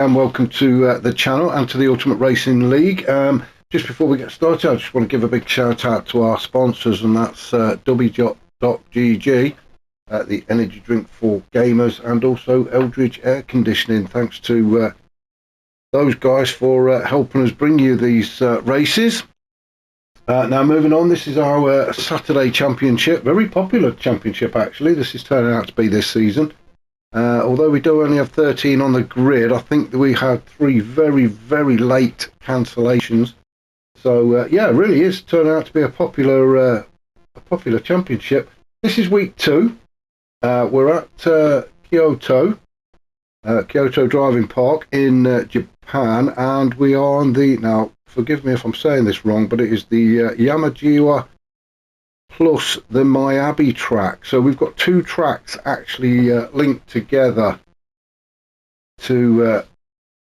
And welcome to the channel and to the Ultimate Racing League. Just before we get started, I just want to give a big shout out to our sponsors, and that's wjot.gg, the energy drink for gamers, and also Eldridge Air Conditioning. Thanks to those guys for helping us bring you these races. Now moving on, this is our Saturday Championship, very popular championship actually. This is turning out to be this season. Although we do only have 13 on the grid, I think that we had 3 very, very late cancellations. So yeah, it really is turning out to be a popular championship. This is week 2. We're at Kyoto Driving Park in Japan, and we are on the, now forgive me if I'm saying this wrong, but it is the Yamajiwa plus the Miyabi track. So we've got 2 tracks actually linked together to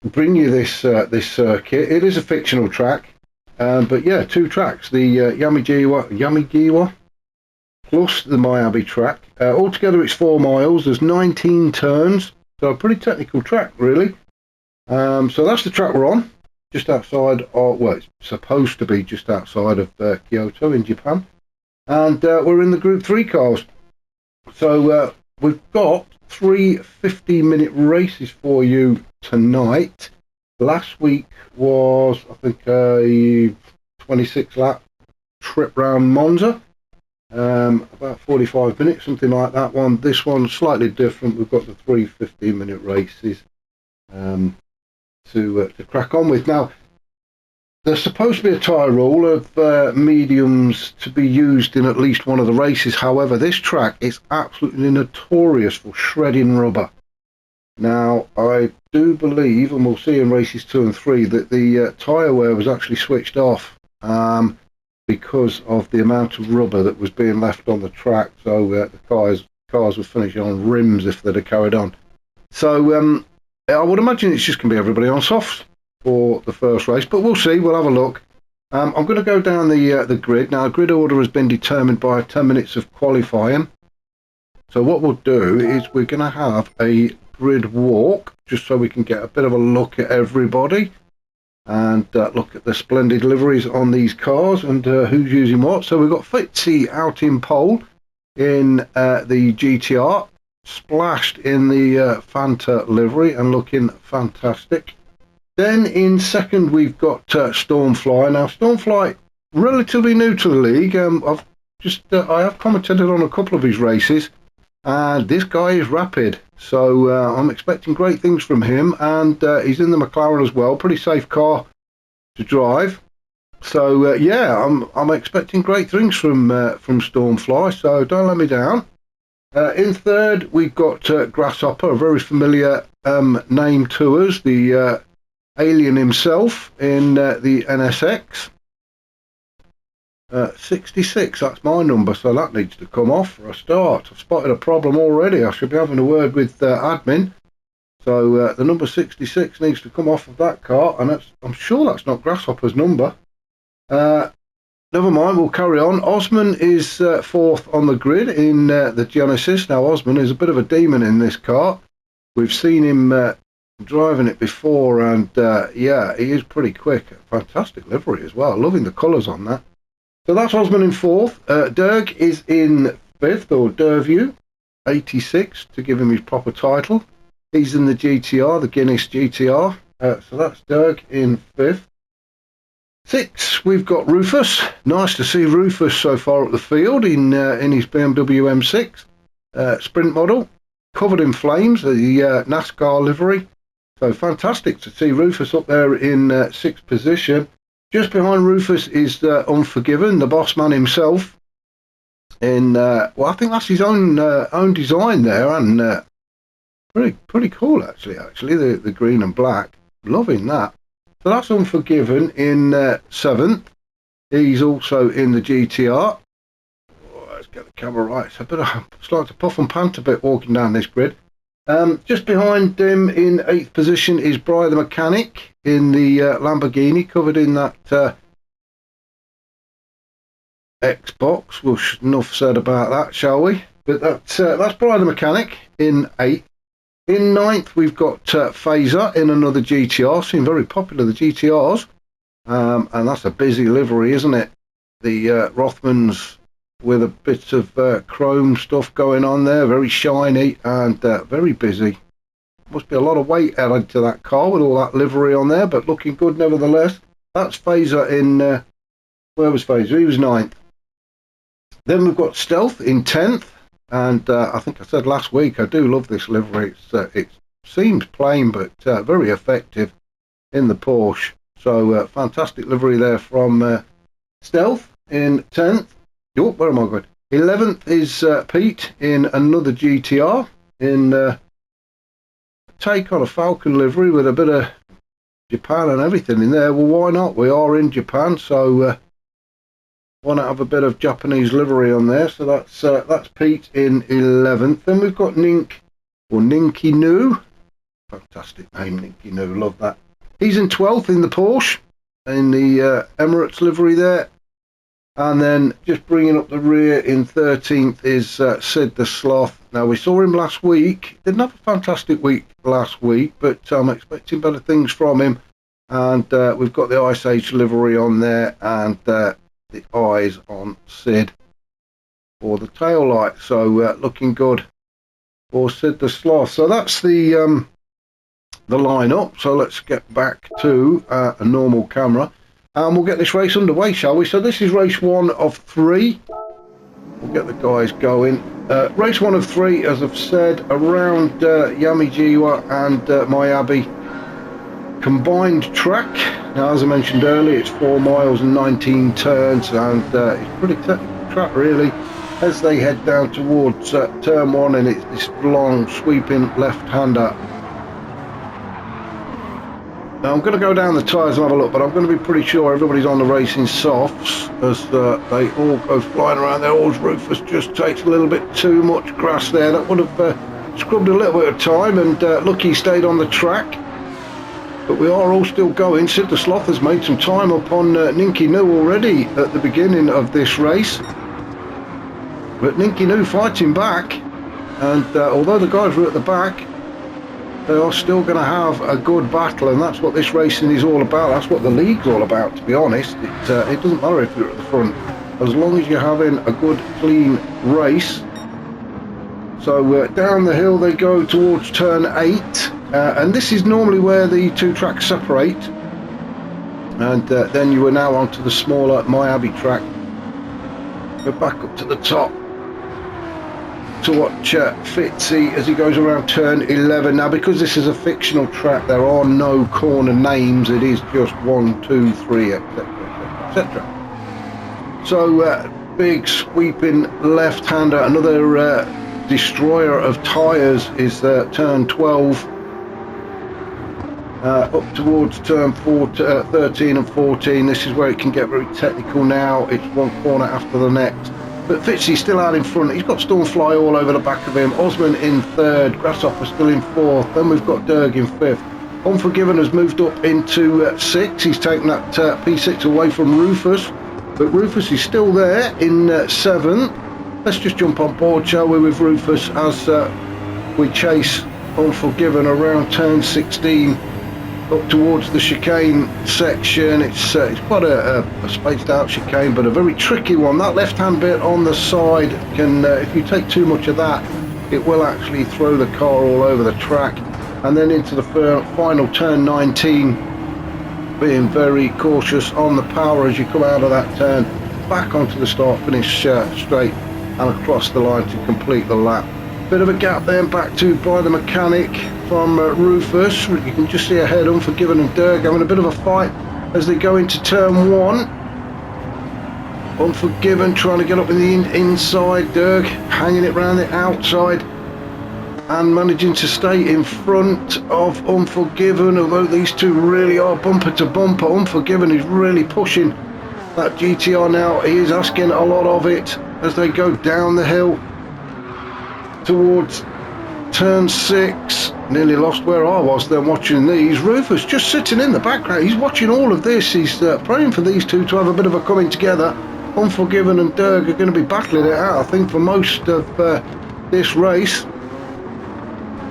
bring you this circuit. It is a fictional track, but yeah, 2 tracks, the Yamagiwa plus the Miyabi track. Altogether it's 4 miles, there's 19 turns, so a pretty technical track really. So that's the track we're on, just outside of, well, it's supposed to be just outside of Kyoto in Japan. And we're in the Group 3 cars. So we've got 3 15-minute races for you tonight. Last week was, I think, a 26-lap trip round Monza. About 45 minutes, something like that one. This one's slightly different. We've got the 3 15-minute races to crack on with. Now, there's supposed to be a tyre rule of mediums to be used in at least one of the races. However, this track is absolutely notorious for shredding rubber. Now, I do believe, and we'll see in races 2 and 3, that the tyre wear was actually switched off because of the amount of rubber that was being left on the track. So the cars were finishing on rims if they'd have carried on. So I would imagine it's just going to be everybody on softs for the first race, but we'll see. We'll have a look. I'm going to go down the grid. Now, grid order has been determined by 10 minutes of qualifying. So what we'll do is we're going to have a grid walk, just so we can get a bit of a look at everybody and look at the splendid liveries on these cars and who's using what. So we've got Fitzy out in pole in the GTR, splashed in the Fanta livery and looking fantastic. Then in second we've got Stormfly. Now Stormfly, relatively new to the league. I have commented on a couple of his races, and this guy is rapid. So I'm expecting great things from him, and he's in the McLaren as well. Pretty safe car to drive. So yeah, I'm expecting great things from Stormfly. So don't let me down. In third we've got Grasshopper, a very familiar name to us. The alien himself in the NSX 66, that's my number, so that needs to come off for a start. I've spotted a problem already. I should be having a word with admin. So the number 66 needs to come off of that car, and I'm sure that's not Grasshopper's number. Never mind, we'll carry on. Osman is 4th on the grid in the Genesis. Now Osman is a bit of a demon in this car. We've seen him driving it before, and yeah, he is pretty quick. Fantastic livery as well, loving the colours on that. So that's Osman in 4th. Dirk is in 5th, or Derview 86 to give him his proper title. He's in the GTR, the Guinness GTR. So that's Dirk in 5th. 6th we've got Rufus. Nice to see Rufus so far up the field in his BMW M6 sprint model, covered in flames, the NASCAR livery. So fantastic to see Rufus up there in 6th position. Just behind Rufus is Unforgiven, the boss man himself. In well, I think that's his own design there, and pretty cool actually. The green and black, loving that. So that's Unforgiven in 7th. He's also in the GTR. Oh, let's get the camera right. It's like to puff and pant a bit walking down this grid. Just behind him in 8th position is Bri the Mechanic in the Lamborghini, covered in that Xbox. Well, enough said about that, shall we? But that's Bri the Mechanic in 8th. In ninth, we've got Phaser in another GTR. Seem very popular, the GTRs. And that's a busy livery, isn't it? The Rothmans with a bit of chrome stuff going on there. Very shiny and very busy. Must be a lot of weight added to that car with all that livery on there, but looking good nevertheless. That's Phaser in... where was Phaser? He was ninth. Then we've got Stealth in 10th. And I think I said last week, I do love this livery. It seems plain, but very effective in the Porsche. So fantastic livery there from Stealth in 10th. Oh, where am I going? 11th is Pete in another GTR in take on a Falcon livery with a bit of Japan and everything in there. Well, why not? We are in Japan, so want to have a bit of Japanese livery on there. So that's Pete in 11th. Then we've got Nink, or Ninky New. Fantastic name, Ninky New. Love that. He's in 12th in the Porsche, in the Emirates livery there. And then just bringing up the rear in 13th is Sid the Sloth. Now, we saw him last week. Didn't have a fantastic week last week, but I'm expecting better things from him. And we've got the Ice Age livery on there, and the eyes on Sid for the tail light. So looking good for Sid the Sloth. So that's the lineup. So let's get back to a normal camera and we'll get this race underway, shall we? So this is race 1 of 3. We'll get the guys going. Race 1 of 3, as I've said, around Yamijiwa and Miyabi combined track. Now, as I mentioned earlier, it's 4 miles and 19 turns, and it's pretty technical track really as they head down towards turn 1, and it's this long sweeping left-hander. Now, I'm going to go down the tyres and have a look, but I'm going to be pretty sure everybody's on the racing softs as they all go flying around there. Always Rufus just takes a little bit too much grass there. That would have scrubbed a little bit of time, and look, he stayed on the track. But we are all still going. Sid the Sloth has made some time up on Ninky New already at the beginning of this race. But Ninky New fighting back, and although the guys were at the back, they are still going to have a good battle, and that's what this racing is all about. That's what the league's all about, to be honest. It doesn't matter if you're at the front, as long as you're having a good, clean race. So down the hill they go towards turn 8, and this is normally where the two tracks separate. And then you are now onto the smaller Miyabi track. Go back up to the top to watch Fitzy as he goes around turn 11. Now, because this is a fictional track, there are no corner names. It is just 1, 2, 3, etc, etc. So big sweeping left-hander, another destroyer of tyres is turn 12. Up towards turn 13 and 14. This is where it can get very technical now. It's one corner after the next. But Fitzy's still out in front. He's got Stormfly all over the back of him. Osman in 3rd. Grasshopper still in 4th. Then we've got Derg in 5th. Unforgiven has moved up into 6th. He's taken that P6 away from Rufus. But Rufus is still there in 7th. Let's just jump on board, shall we, with Rufus as we chase Unforgiven around turn 16. Up towards the chicane section. It's quite a spaced out chicane, but a very tricky one. That left hand bit on the side can, if you take too much of that, it will actually throw the car all over the track. And then into the final turn 19, being very cautious on the power as you come out of that turn, back onto the start finish straight and across the line to complete the lap. Bit of a gap then back to by the mechanic from Rufus. You can just see ahead Unforgiven and Derg having a bit of a fight as they go into turn 1. Unforgiven trying to get up in the inside, Derg hanging it round the outside and managing to stay in front of Unforgiven, although these two really are bumper to bumper. Unforgiven is really pushing that GTR now. He is asking a lot of it as they go down the hill towards turn 6. Nearly lost where I was then watching these. Rufus just sitting in the background. He's watching all of this. He's praying for these two to have a bit of a coming together. Unforgiven and Derg are going to be battling it out, I think, for most of this race.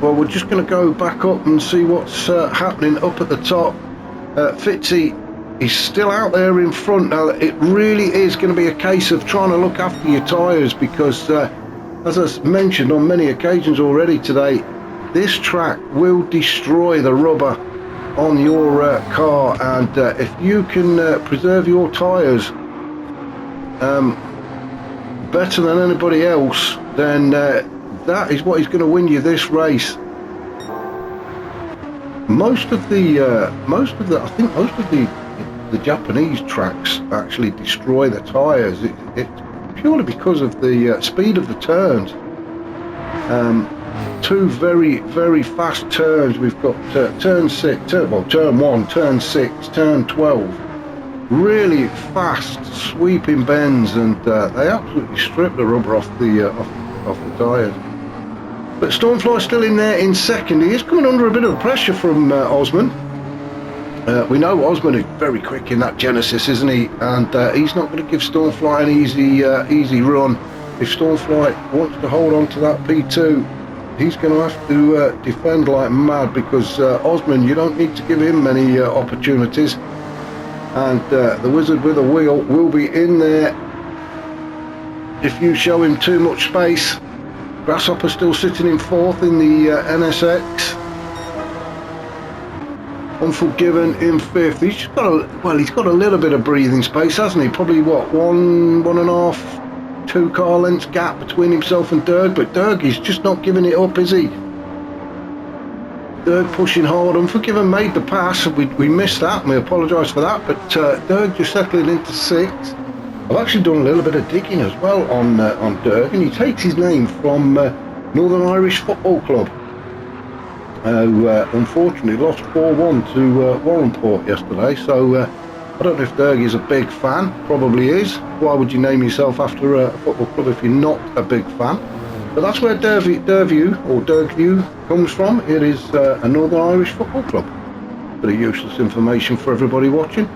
well, we're just going to go back up and see what's happening up at the top. Fitzy is still out there in front now. It really is going to be a case of trying to look after your tyres, because as I mentioned on many occasions already today, this track will destroy the rubber on your car, and if you can preserve your tyres better than anybody else, then that is what is going to win you this race. Most of the Japanese tracks actually destroy the tyres. It's purely because of the speed of the turns. Two very, very fast turns. We've got turn 1, turn 6, turn 12. Really fast sweeping bends, and they absolutely strip the rubber off the tyres. But Stormfly's still in there in second. He is coming under a bit of pressure from Osman. We know Osman is very quick in that Genesis, isn't he? And he's not going to give Stormfly an easy run. If Stormfly wants to hold on to that P2, he's going to have to defend like mad, because Osman, you don't need to give him many opportunities. And the Wizard with a wheel will be in there if you show him too much space. Grasshopper still sitting in fourth in the NSX. Unforgiven in fifth. He's got a little bit of breathing space, hasn't he? Probably what, one and a half, 2 car lengths gap between himself and Derg, but Derg is just not giving it up, is he? Derg pushing hard. Unforgiven made the pass. We missed that, and we apologise for that, but Derg just settling into sixth. I've actually done a little bit of digging as well on Derg, and he takes his name from Northern Irish Football Club, who unfortunately lost 4-1 to Warrenport yesterday. So I don't know if Derg is a big fan. Probably is. Why would you name yourself after a football club if you're not a big fan? But that's where Dergview comes from. It is a Northern Irish Football Club. Bit of useless information for everybody watching.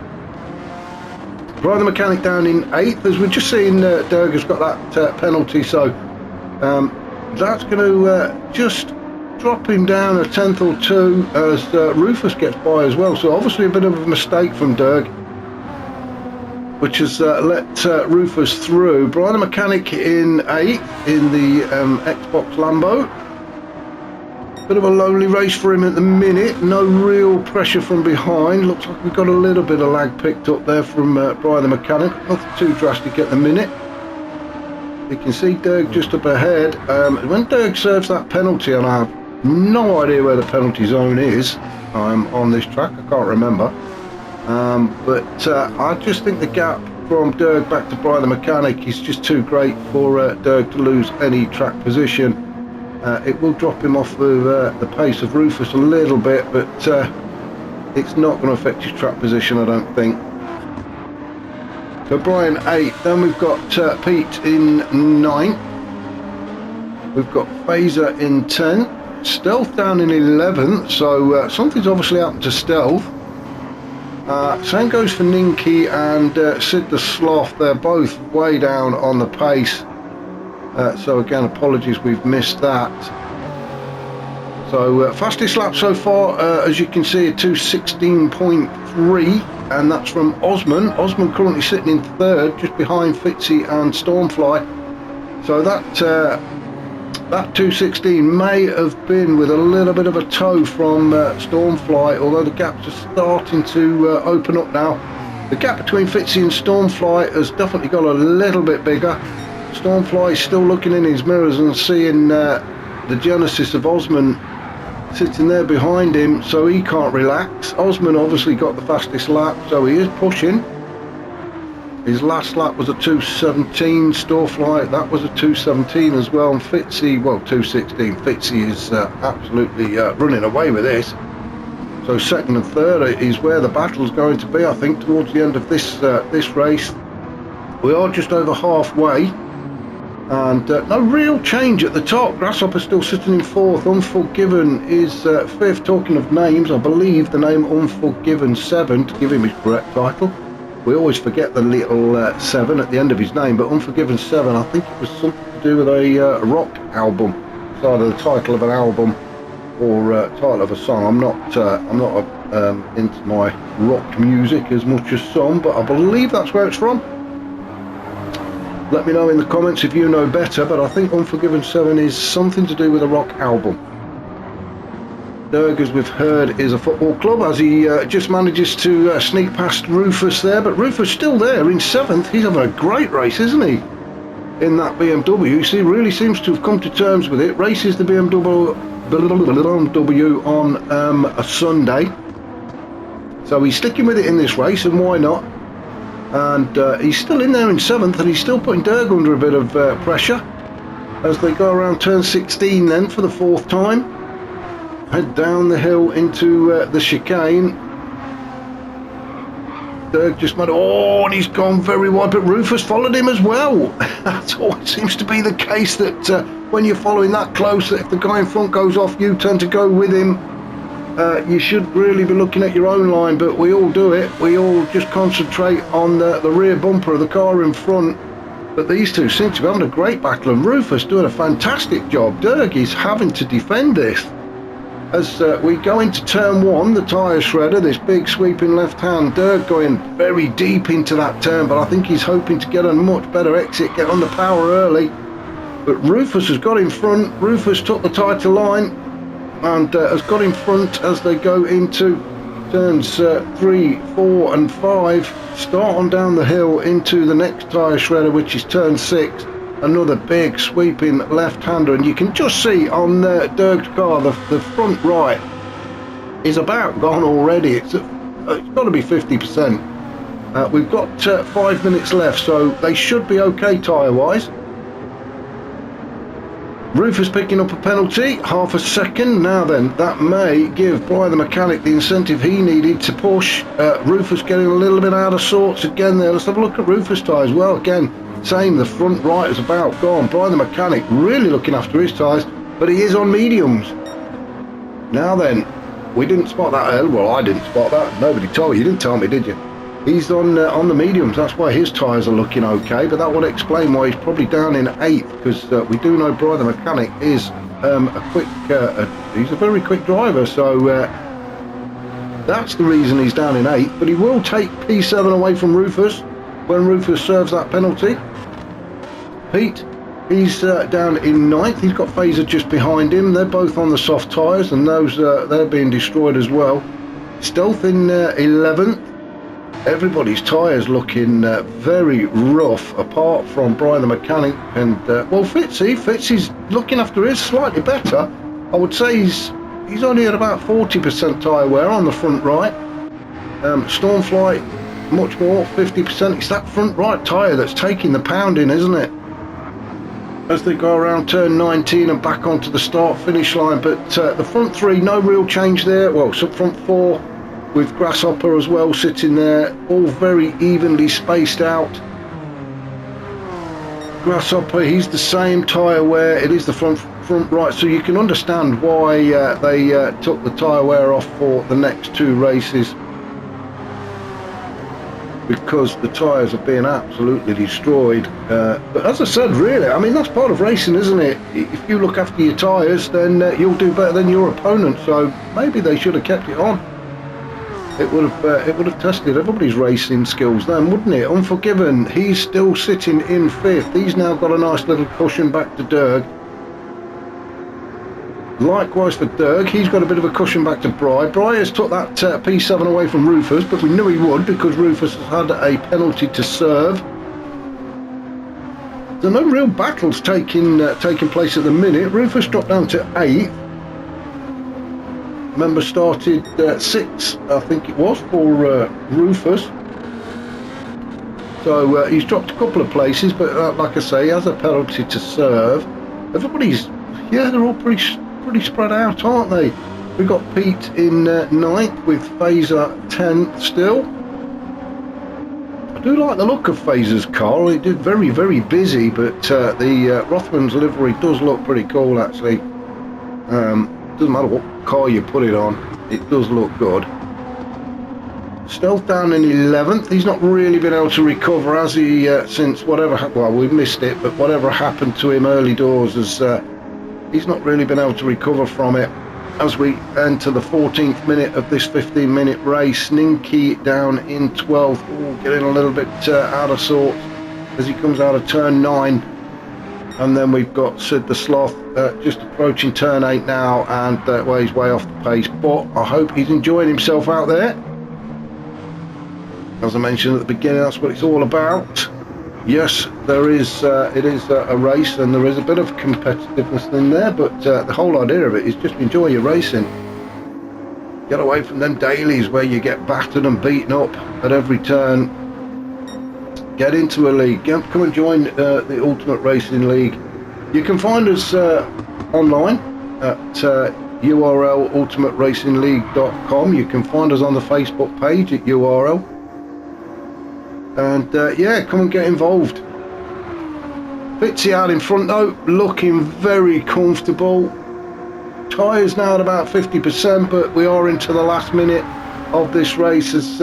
Brian the Mechanic down in 8th, as we're just seeing. Derg has got that penalty, so that's going to just drop him down a 10th or 2 as Rufus gets by as well. So obviously a bit of a mistake from Derg, which has let Rufus through. Brian the Mechanic in 8th in the Xbox Lambo. Bit of a lonely race for him at the minute. No real pressure from behind. Looks like we've got a little bit of lag picked up there from Brian the Mechanic. Nothing too drastic at the minute. You can see Derg just up ahead. When Derg serves that penalty, and I have no idea where the penalty zone is on this track, I can't remember. But I just think the gap from Derg back to Brian the Mechanic is just too great for Derg to lose any track position. It will drop him off the pace of Rufus a little bit, but it's not going to affect his track position, I don't think. So Brian 8, then we've got Pete in 9. We've got Phaser in 10. Stealth down in 11th, so something's obviously happened to Stealth. Same goes for Ninky and Sid the Sloth. They're both way down on the pace. So again, apologies, we've missed that. So fastest lap so far, as you can see, a 2:16.3, and that's from Osman. Osman currently sitting in third, just behind Fitzy and Stormfly. So that 2:16 may have been with a little bit of a toe from Stormfly, although the gaps are starting to open up now. The gap between Fitzy and Stormfly has definitely got a little bit bigger. Stormfly is still looking in his mirrors and seeing the Genesis of Osman sitting there behind him, so he can't relax. Osman obviously got the fastest lap, so he is pushing. His last lap was a 2:17. Stormfly, that was a 2:17 as well, and Fitzy, well, 2:16. Fitzy is absolutely running away with this. So second and third is where the battle's going to be, I think, towards the end of this race. We are just over halfway. And no real change at the top. Grasshopper still sitting in fourth. Unforgiven is fifth. Talking of names, I believe the name Unforgiven 7, to give him his correct title. We always forget the little 7 at the end of his name, but Unforgiven 7, I think it was something to do with a rock album. It's either the title of an album or title of a song. I'm not into my rock music as much as some, but I believe that's where it's from. Let me know in the comments if you know better, but I think Unforgiven 7 is something to do with a rock album. Derg, as we've heard, is a football club, as he just manages to sneak past Rufus there, but Rufus still there in 7th. He's having a great race, isn't he, in that BMW? He really seems to have come to terms with it. Races the BMW on a Sunday, so he's sticking with it in this race, and why not? And he's still in there in 7th, and he's still putting Derg under a bit of pressure as they go around turn 16 then for the 4th time. Head down the hill into the chicane. Derg just made, oh, and he's gone very wide, but Rufus followed him as well. That's always seems to be the case, that when you're following that close, that if the guy in front goes off, you tend to go with him. You should really be looking at your own line, but we all do it. We all just concentrate on the rear bumper of the car in front. But these two seem to be having a great battle, and Rufus doing a fantastic job. Derg is having to defend this. As we go into turn 1, the tyre shredder, this big sweeping left hand, Derg going very deep into that turn, but I think he's hoping to get a much better exit, get under power early. But Rufus has got in front. Rufus took the tighter line and has got in front as they go into turns 3, 4 and 5. Start on down the hill into the next tyre shredder, which is turn 6. Another big sweeping left-hander, and you can just see on Derg's car the front right is about gone already. It's got to be 50%. We've got 5 minutes left, so they should be okay tyre-wise. Rufus picking up a penalty, half a second. Now then, that may give Brian the mechanic the incentive he needed to push. Rufus getting a little bit out of sorts again there. Let's have a look at Rufus' tyres. Well, again, same, the front right is about gone. Brian the mechanic really looking after his tyres, but he is on mediums. Now then, we didn't spot that earlier. Well, I didn't spot that. Nobody told you. You didn't tell me, did you? He's on the mediums. That's why his tyres are looking okay, but that would explain why he's probably down in 8th, because we do know Brian the mechanic is he's a very quick driver, so that's the reason he's down in 8th. But he will take P7 away from Rufus when Rufus serves that penalty. Pete, he's down in 9th. He's got Phaser just behind him. They're both on the soft tyres, and those they're being destroyed as well. Stealth in 11th. Everybody's tyres looking very rough, apart from Brian the mechanic and well, Fitz is looking after his slightly better. I would say he's only at about 40% tyre wear on the front right. Stormflight much more, 50%. It's that front right tyre that's taking the pounding, isn't it? As they go around turn 19 and back onto the start finish line. But the front 3, no real change there. Well, sub front 4 with Grasshopper as well sitting there, all very evenly spaced out. Grasshopper, he's the same tyre wear. It is the front right, so you can understand why they took the tyre wear off for the next 2 races, because the tyres are being absolutely destroyed. But as I said, really, I mean, that's part of racing, isn't it? If you look after your tyres, then you'll do better than your opponent. So maybe they should have kept it on. It would have tested everybody's racing skills then, wouldn't it? Unforgiven, he's still sitting in 5th. He's now got a nice little cushion back to Derg. Likewise for Derg, he's got a bit of a cushion back to Bry. Bry has took that P7 away from Rufus, but we knew he would because Rufus has had a penalty to serve. There are no real battles taking place at the minute. Rufus dropped down to 8th. Member started 6th, I think it was, for Rufus. So he's dropped a couple of places, but like I say, he has a penalty to serve. Everybody's, yeah, they're all pretty spread out, aren't they? We've got Pete in 9th with Phaser 10th still. I do like the look of Phaser's car. It did very, very busy, but the Rothman's livery does look pretty cool, actually. Doesn't matter what car you put it on, it does look good. Stealth down in 11th. He's not really been able to recover, has he, since whatever, well, we missed it, but whatever happened to him early doors, has he's not really been able to recover from it. as we enter the 14th minute of this 15-minute race. Ninki down in 12th, getting a little bit out of sorts as he comes out of turn 9. And then we've got Sid the Sloth just approaching turn 8 now, and well, he's way off the pace, but I hope he's enjoying himself out there. As I mentioned at the beginning, that's what it's all about. Yes, there is. It is a race, and there is a bit of competitiveness in there, but the whole idea of it is just enjoy your racing. Get away from them dailies where you get battered and beaten up at every turn. Get into a league. Come and join the Ultimate Racing League. You can find us online at URL ultimateracingligue.com. You can find us on the Facebook page at URL. And yeah, come and get involved. Fitzy out in front though, looking very comfortable. Tyres now at about 50%, but we are into the last minute of this race as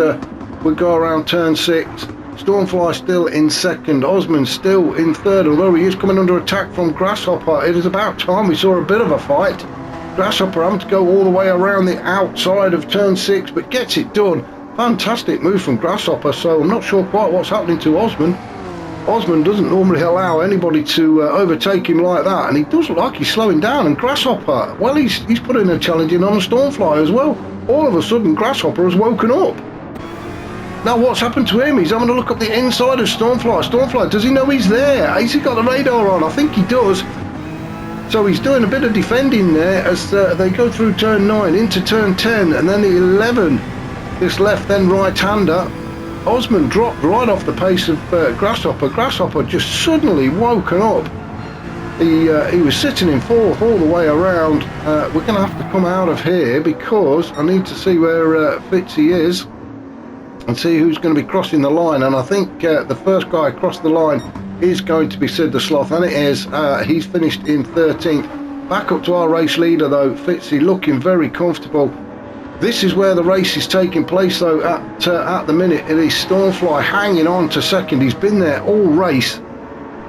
we go around turn 6. Stormfly still in second, Osman still in third, although he is coming under attack from Grasshopper. It is about time we saw a bit of a fight. Grasshopper having to go all the way around the outside of turn 6, but gets it done. Fantastic move from Grasshopper, so I'm not sure quite what's happening to Osman. Osman doesn't normally allow anybody to overtake him like that, and he does look like he's slowing down. And Grasshopper, well, he's putting a challenge in on Stormfly as well. All of a sudden, Grasshopper has woken up. Now, what's happened to him? He's having a look up the inside of Stormfly. Stormfly, does he know he's there? Has he got the radar on? I think he does. So he's doing a bit of defending there as they go through turn 9 into turn 10, and then the 11. This left then right-hander. Osman dropped right off the pace of Grasshopper. Grasshopper just suddenly woken up. He was sitting in 4th all the way around. We're going to have to come out of here because I need to see where Fitzy is and see who's going to be crossing the line. And I think the first guy across the line is going to be Sid the Sloth, and it is. He's finished in 13th. Back up to our race leader though, Fitzy, looking very comfortable. This is where the race is taking place though at the minute. It is Stormfly hanging on to second. He's been there all race,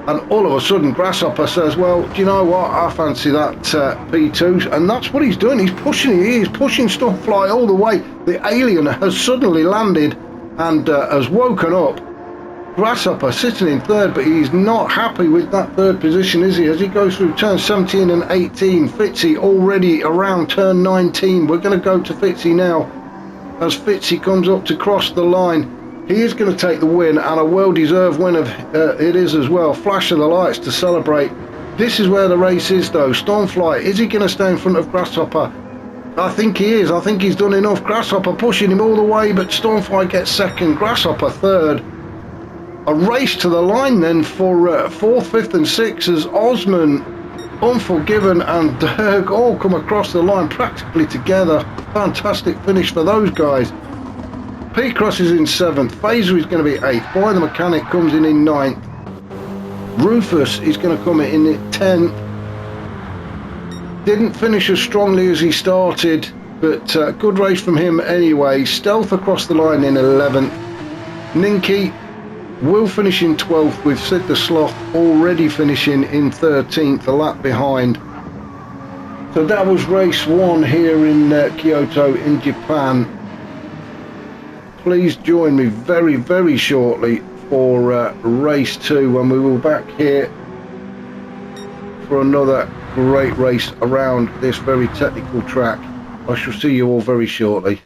and all of a sudden Grasshopper says, well, do you know what, I fancy that P2, and that's what he's doing. He's pushing Stormfly all the way. The alien has suddenly landed and has woken up. Grasshopper sitting in 3rd, but he's not happy with that 3rd position, is he? As he goes through turn 17 and 18, Fitzy already around turn 19. We're going to go to Fitzy now as Fitzy comes up to cross the line. He is going to take the win, and a well-deserved win of it is as well. Flash of the lights to celebrate. This is where the race is though. Stormfly, is he going to stay in front of Grasshopper? I think he is. I think he's done enough. Grasshopper pushing him all the way, but Stormfly gets second, Grasshopper third. A race to the line then for 4th, 5th and 6th as Osman, Unforgiven and Dirk all come across the line practically together. Fantastic finish for those guys. P-Cross is in 7th, Phaser is going to be 8th, Boy the Mechanic comes in 9th, Rufus is going to come in at 10th. Didn't finish as strongly as he started, but good race from him anyway. Stealth across the line in 11th. Ninki will finish in 12th with Sid the Sloth already finishing in 13th, a lap behind. So that was race 1 here in Kyoto in Japan. Please join me very, very shortly for race 2 when we will be back here for another great race around this very technical track. I shall see you all very shortly.